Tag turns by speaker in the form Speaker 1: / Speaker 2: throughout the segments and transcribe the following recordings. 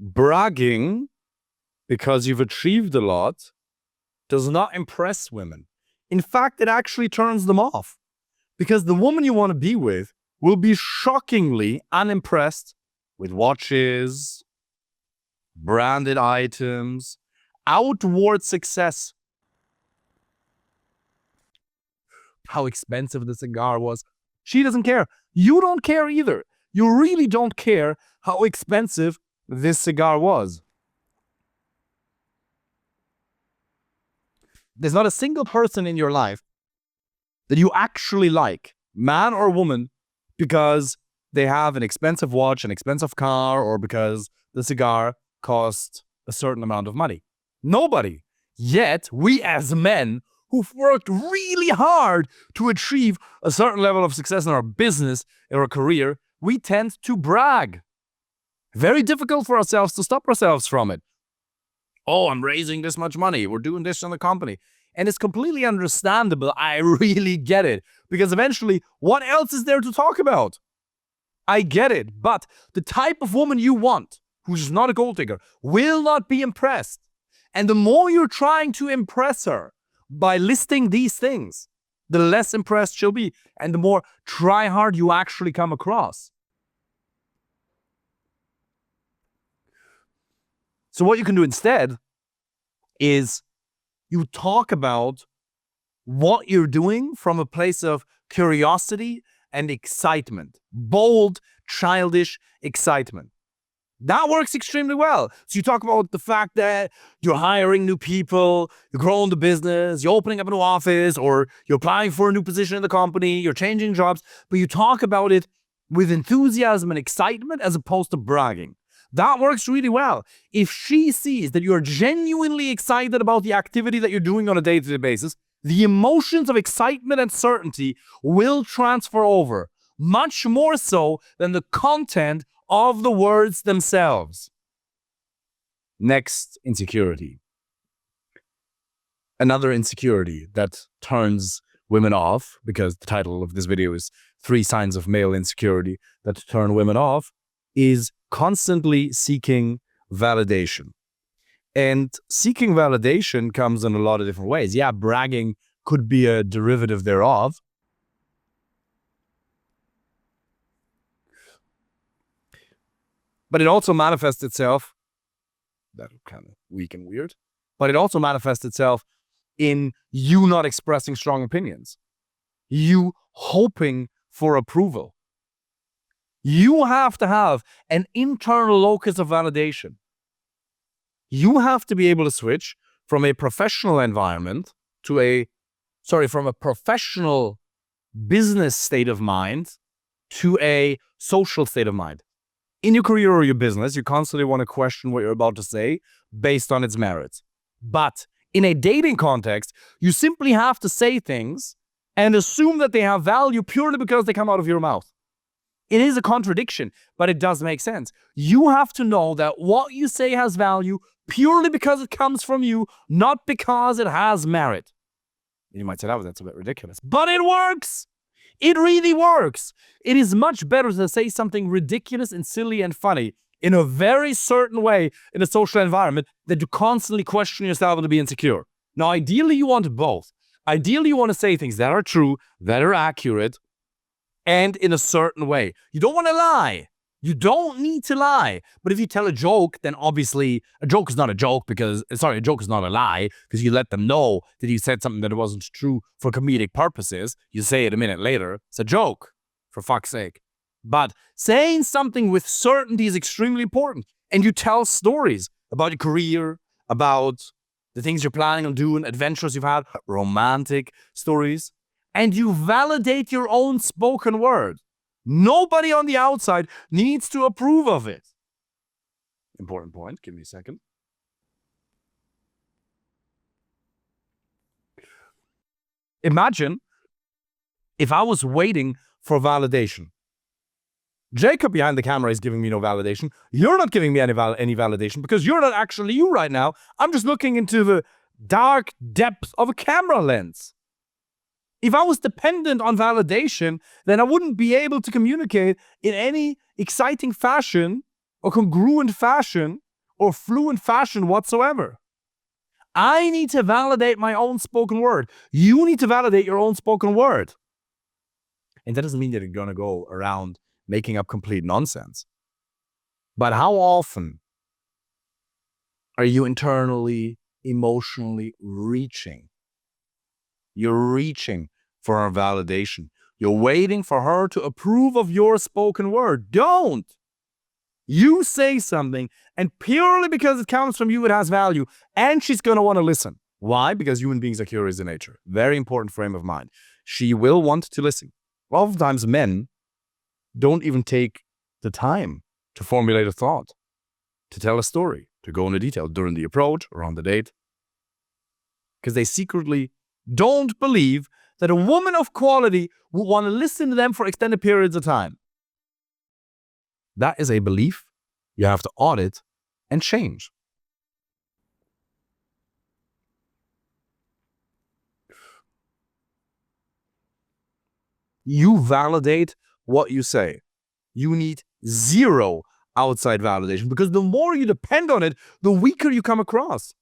Speaker 1: Bragging because you've achieved a lot does not impress women. In fact, it actually turns them off, because the woman you want to be with will be shockingly unimpressed with watches, branded items, outward success. How expensive the cigar was. She doesn't care. You don't care either. You really don't care how expensive this cigar was. There's not a single person in your life that you actually like, man or woman, because they have an expensive watch, an expensive car, or because the cigar cost a certain amount of money. Nobody. Yet, we as men who've worked really hard to achieve a certain level of success in our business, in our career, we tend to brag. Very difficult for ourselves to stop ourselves from it. Oh, I'm raising this much money. We're doing this in the company. And it's completely understandable. I really get it. Because eventually, what else is there to talk about? I get it. But the type of woman you want, who's not a gold digger, will not be impressed. And the more you're trying to impress her by listing these things, the less impressed she'll be. And the more try hard you actually come across. So what you can do instead is you talk about what you're doing from a place of curiosity and excitement. Bold, childish excitement. That works extremely well. So you talk about the fact that you're hiring new people, you're growing the business, you're opening up a new office, or you're applying for a new position in the company, you're changing jobs, but you talk about it with enthusiasm and excitement as opposed to bragging. That works really well. If she sees that you're genuinely excited about the activity that you're doing on a day-to-day basis, the emotions of excitement and certainty will transfer over, much more so than the content of the words themselves. Next, insecurity. Another insecurity that turns women off, because the title of this video is 3 Signs of Male Insecurity that turn women off, is constantly seeking validation. And seeking validation comes in a lot of different ways. Yeah, bragging could be a derivative thereof. But it also manifests itself, that's kind of weak and weird, but it also manifests itself in you not expressing strong opinions. You hoping for approval. You have to have an internal locus of validation. You have to be able to switch from a professional environment to from a professional business state of mind to a social state of mind. In your career or your business, you constantly want to question what you're about to say based on its merits. But in a dating context, you simply have to say things and assume that they have value purely because they come out of your mouth. It is a contradiction, but it does make sense. You have to know that what you say has value purely because it comes from you, not because it has merit. You might say, oh, that's a bit ridiculous. But it works! It really works! It is much better to say something ridiculous and silly and funny in a very certain way in a social environment than to constantly question yourself and to be insecure. Now, ideally, you want both. Ideally, you want to say things that are true, that are accurate, and in a certain way. You don't want to lie. You don't need to lie. But if you tell a joke, then obviously a joke is not a joke because, a joke is not a lie because you let them know that you said something that wasn't true for comedic purposes. You say it a minute later. It's a joke, for fuck's sake. But saying something with certainty is extremely important. And you tell stories about your career, about the things you're planning on doing, adventures you've had, romantic stories. And you validate your own spoken word. Nobody on the outside needs to approve of it. Important point. Give me a second. Imagine if I was waiting for validation. Jacob behind the camera is giving me no validation. You're not giving me any validation because you're not actually you right now. I'm just looking into the dark depths of a camera lens. If I was dependent on validation, then I wouldn't be able to communicate in any exciting fashion or congruent fashion or fluent fashion whatsoever. I need to validate my own spoken word. You need to validate your own spoken word. And that doesn't mean that you're going to go around making up complete nonsense. But how often are you internally, emotionally reaching? You're reaching for her validation. You're waiting for her to approve of your spoken word. Don't. You say something, and purely because it comes from you, it has value, and she's going to want to listen. Why? Because human beings are curious in nature. Very important frame of mind. She will want to listen. Oftentimes, men don't even take the time to formulate a thought, to tell a story, to go into detail during the approach or on the date, because they secretly don't believe that a woman of quality will want to listen to them for extended periods of time. That is a belief you have to audit and change. You validate what you say. You need zero outside validation, because the more you depend on it, the weaker you come across.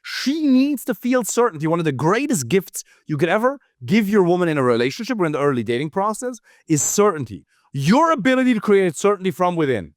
Speaker 1: She needs to feel certainty. One of the greatest gifts you could ever give your woman in a relationship or in the early dating process is certainty. Your ability to create certainty from within.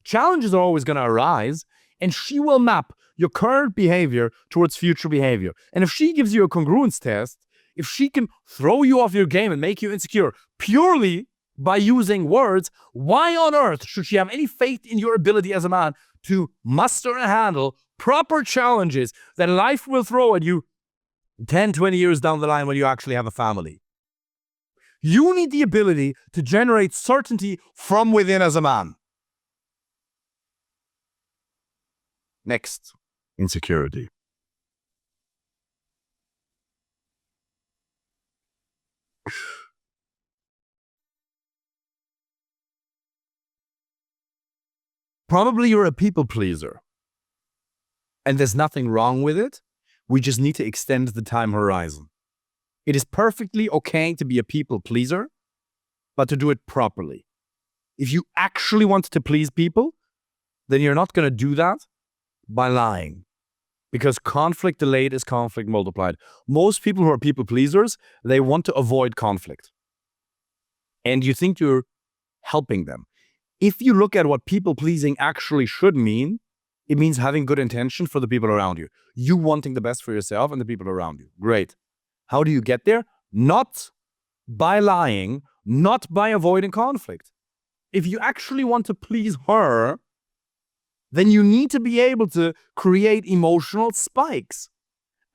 Speaker 1: Challenges are always going to arise, and she will map your current behavior towards future behavior. And if she gives you a congruence test, if she can throw you off your game and make you insecure purely by using words, why on earth should she have any faith in your ability as a man to muster and handle proper challenges that life will throw at you 10, 20 years down the line when you actually have a family? You need the ability to generate certainty from within as a man. Next, insecurity. Probably you're a people pleaser. And there's nothing wrong with it. We just need to extend the time horizon. It is perfectly okay to be a people pleaser, but to do it properly. If you actually want to please people, then you're not going to do that by lying. Because conflict delayed is conflict multiplied. Most people who are people pleasers, they want to avoid conflict. And you think you're helping them. If you look at what people pleasing actually should mean, it means having good intention for the people around you. You wanting the best for yourself and the people around you. Great. How do you get there? Not by lying, not by avoiding conflict. If you actually want to please her, then you need to be able to create emotional spikes.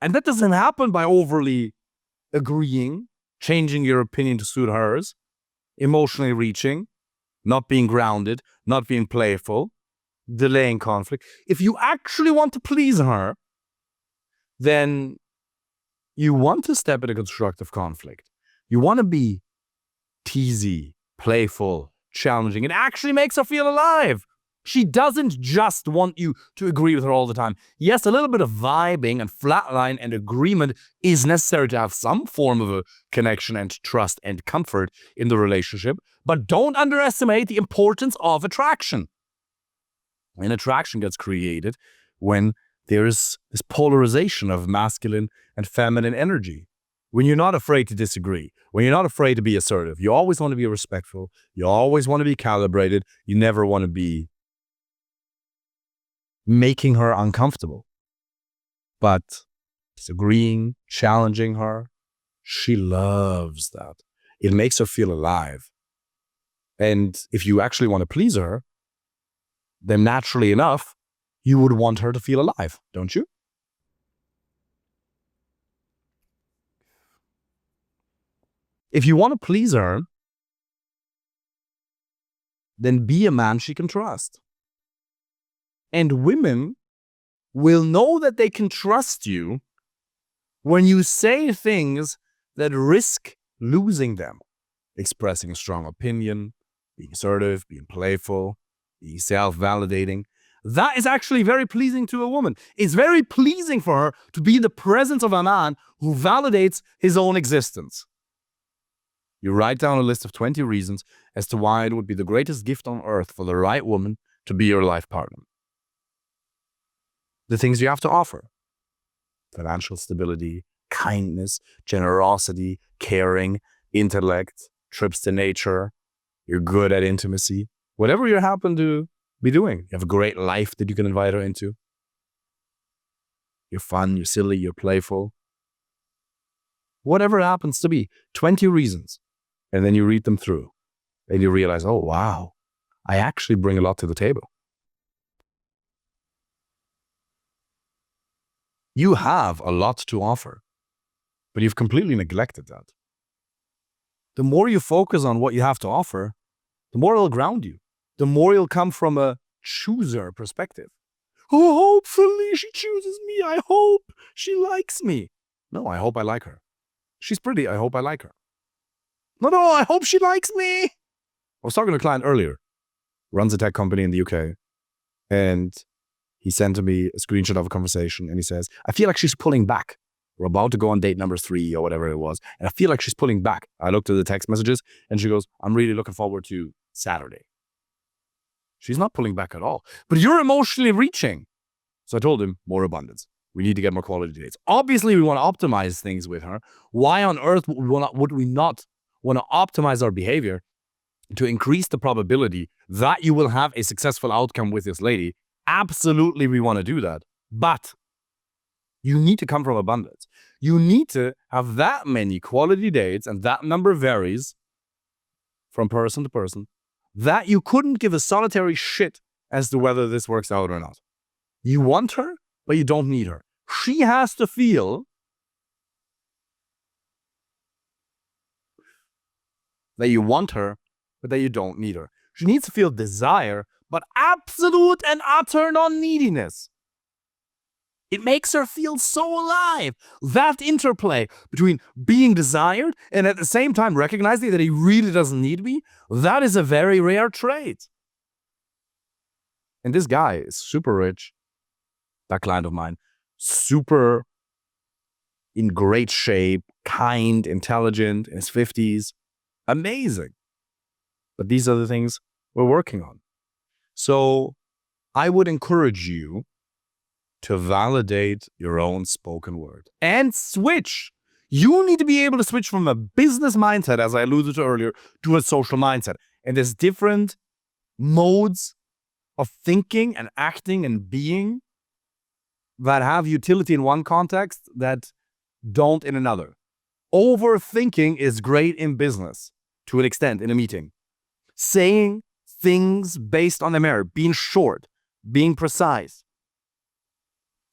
Speaker 1: And that doesn't happen by overly agreeing, changing your opinion to suit hers, emotionally reaching, not being grounded, not being playful, delaying conflict. If you actually want to please her, then you want to step into constructive conflict. You want to be teasy, playful, challenging. It actually makes her feel alive. She doesn't just want you to agree with her all the time. Yes, a little bit of vibing and flatline and agreement is necessary to have some form of a connection and trust and comfort in the relationship, but don't underestimate the importance of attraction. And attraction gets created when there is this polarization of masculine and feminine energy. When you're not afraid to disagree, when you're not afraid to be assertive, you always want to be respectful, you always want to be calibrated, you never want to be making her uncomfortable. But disagreeing, challenging her, she loves that. It makes her feel alive. And if you actually want to please her, then naturally enough, you would want her to feel alive, don't you? If you want to please her, then be a man she can trust. And women will know that they can trust you when you say things that risk losing them. Expressing a strong opinion, being assertive, being playful, being self-validating. That is actually very pleasing to a woman. It's very pleasing for her to be in the presence of a man who validates his own existence. You write down a list of 20 reasons as to why it would be the greatest gift on earth for the right woman to be your life partner. the things you have to offer. Financial stability, kindness, generosity, caring, intellect, trips to nature. You're good at intimacy. Whatever you happen to be doing. You have a great life that you can invite her into. You're fun, you're silly, you're playful. Whatever it happens to be. 20 reasons. And then you read them through. And you realize, oh, wow, I actually bring a lot to the table. You have a lot to offer, but you've completely neglected that. The more you focus on what you have to offer, the more it'll ground you. The more you'll come from a chooser perspective. Oh, hopefully she chooses me. I hope she likes me. No, I hope I like her. She's pretty. I hope I like her. No, I hope she likes me. I was talking to a client earlier, runs a tech company in the UK, and he sent me a screenshot of a conversation, and he says, I feel like she's pulling back. We're about to go on date number 3 or whatever it was, and I feel like she's pulling back. I looked at the text messages, and she goes, I'm really looking forward to Saturday. She's not pulling back at all, but you're emotionally reaching. So I told him, more abundance. We need to get more quality dates. Obviously, we want to optimize things with her. Why on earth would we not want to optimize our behavior to increase the probability that you will have a successful outcome with this lady? Absolutely, we want to do that. But you need to come from abundance. You need to have that many quality dates, and that number varies from person to person, that you couldn't give a solitary shit as to whether this works out or not. You want her, but you don't need her. She has to feel that you want her, but that you don't need her. She needs to feel desire, but absolute and utter non-neediness. It makes her feel so alive. That interplay between being desired and at the same time recognizing that he really doesn't need me, that is a very rare trait. And this guy is super rich, that client of mine, super in great shape, kind, intelligent, in his 50s. Amazing. But these are the things we're working on. So I would encourage you to validate your own spoken word and switch. You need to be able to switch from a business mindset, as I alluded to earlier, to a social mindset. And there's different modes of thinking and acting and being that have utility in one context that don't in another. Overthinking is great in business to an extent in a meeting. Saying things based on the merit, being short, being precise,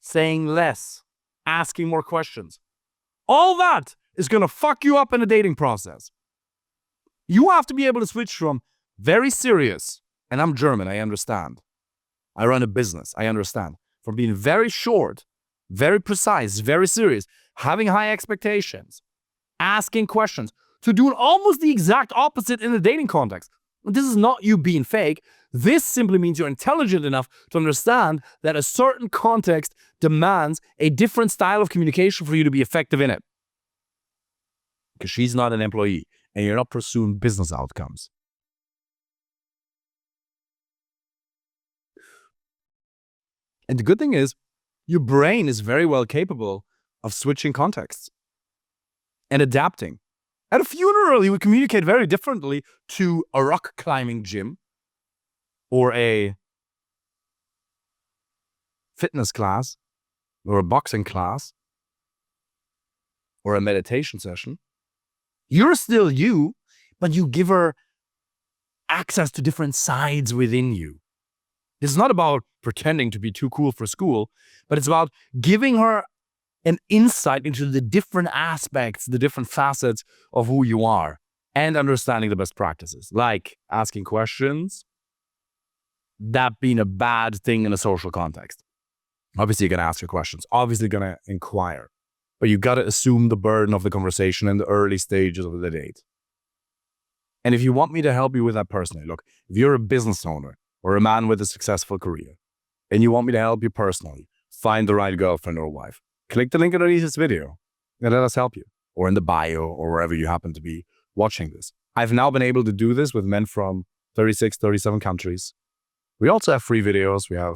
Speaker 1: saying less, asking more questions. All that is going to fuck you up in a dating process. You have to be able to switch from very serious, and I'm German, I understand. I run a business, I understand. From being very short, very precise, very serious, having high expectations, asking questions, to doing almost the exact opposite in the dating context. This is not you being fake. This simply means you're intelligent enough to understand that a certain context demands a different style of communication for you to be effective in it. Because she's not an employee and you're not pursuing business outcomes. And the good thing is, your brain is very well capable of switching contexts and adapting. At a funeral, you would communicate very differently to a rock climbing gym or a fitness class or a boxing class or a meditation session. You're still you, but you give her access to different sides within you. This is not about pretending to be too cool for school, but it's about giving her an insight into the different aspects, the different facets of who you are, and understanding the best practices, like asking questions, that being a bad thing in a social context. Obviously, you're going to ask your questions, obviously going to inquire, but you got to assume the burden of the conversation in the early stages of the date. And if you want me to help you with that personally, look, if you're a business owner or a man with a successful career, and you want me to help you personally find the right girlfriend or wife, click the link underneath this video and let us help you, or in the bio or wherever you happen to be watching this. I've now been able to do this with men from 36, 37 countries. We also have free videos. We have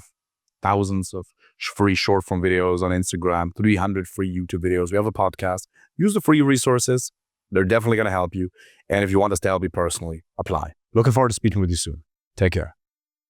Speaker 1: thousands of free short form videos on Instagram, 300 free YouTube videos. We have a podcast. Use the free resources. They're definitely going to help you. And if you want us to help you personally, apply. Looking forward to speaking with you soon. Take care.